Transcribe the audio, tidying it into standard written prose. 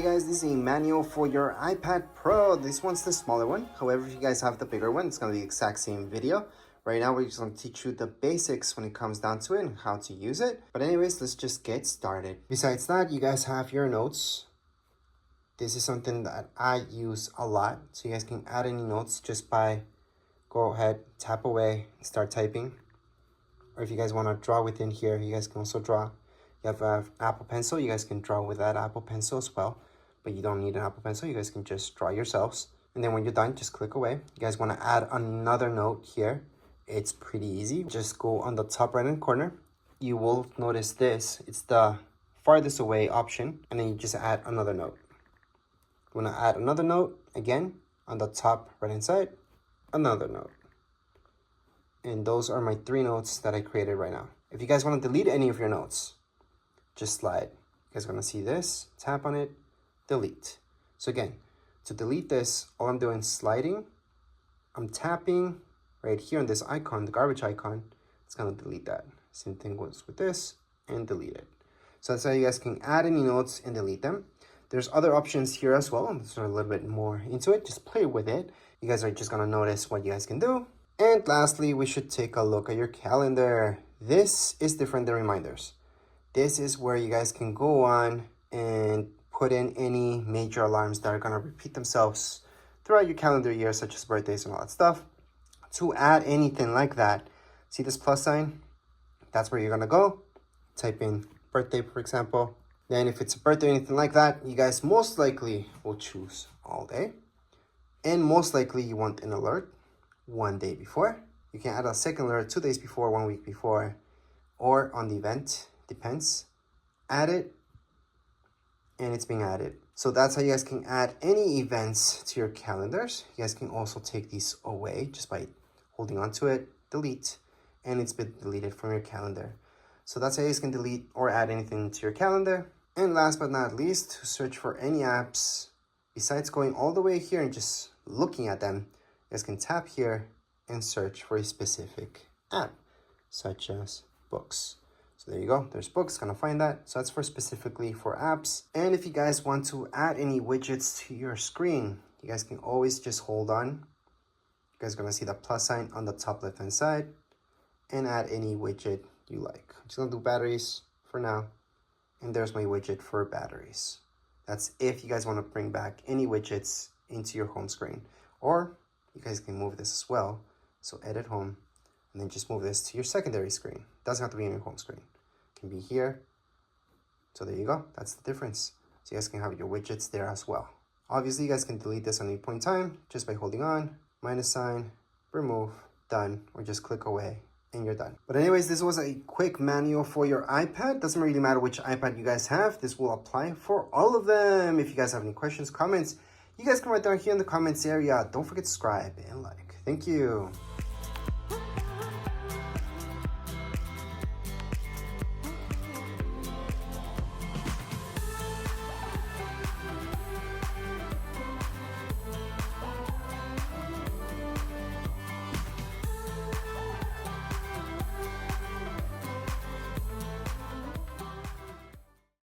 Hey guys, this is a manual for your iPad Pro. This one's the smaller one. However, if you guys have the bigger one, it's going to be the exact same video. Right now, we're just going to teach you the basics when it comes down to it and how to use it. But anyways, let's just get started. Besides that, you guys have your notes. This is something that I use a lot. So you guys can add any notes just by go ahead, tap away, and start typing. Or if you guys want to draw within here, you guys can also draw. You have an Apple Pencil, you guys can draw with that Apple Pencil as well. But you don't need an Apple Pencil, you guys can just draw yourselves. And then when you're done, just click away. You guys want to add another note here. It's pretty easy. Just go on the top right hand corner. You will notice this. It's the farthest away option. And then you just add another note. You want to add another note, again, on the top right hand side, another note. And those are my 3 notes that I created right now. If you guys want to delete any of your notes, just slide. You guys are going to see this, tap on it, delete. So again, to delete this, all I'm doing is sliding. I'm tapping right here on this icon, the garbage icon. It's going to delete that. Same thing goes with this and delete it. So that's how you guys can add any notes and delete them. There's other options here as well. There's a little bit more into it. Just play with it. You guys are just going to notice what you guys can do. And lastly, we should take a look at your calendar. This is different than reminders. This is where you guys can go on and put in any major alarms that are going to repeat themselves throughout your calendar year, such as birthdays and all that stuff. To add anything like that, see this plus sign? That's where you're going to go. Type in birthday, for example. Then if it's a birthday or anything like that, you guys most likely will choose all day. And most likely you want an alert 1 day before. You can add a second alert 2 days before, 1 week before, or on the event. Depends. Add it, and it's being added. So that's how you guys can add any events to your calendars. You guys can also take these away just by holding on to it, delete, and it's been deleted from your calendar. So that's how you guys can delete or add anything to your calendar. And last but not least, to search for any apps, besides going all the way here and just looking at them, you guys can tap here and search for a specific app, such as books. So there you go, there's books, gonna find that. So that's for specifically for apps. And if you guys want to add any widgets to your screen, you guys can always just hold on. You guys are gonna see the plus sign on the top left hand side and add any widget you like. I'm just gonna do batteries for now. And there's my widget for batteries. That's if you guys wanna bring back any widgets into your home screen. Or you guys can move this as well. So edit home, and then just move this to your secondary screen. Doesn't have to be in your home screen. It can be here. So there you go. That's the difference. So you guys can have your widgets there as well. Obviously, you guys can delete this at any point in time just by holding on, minus sign, remove, done, or just click away and you're done. But anyways, this was a quick manual for your iPad. Doesn't really matter which iPad you guys have. This will apply for all of them. If you guys have any questions, comments, you guys can write down here in the comments area. Don't forget to subscribe and like. Thank you.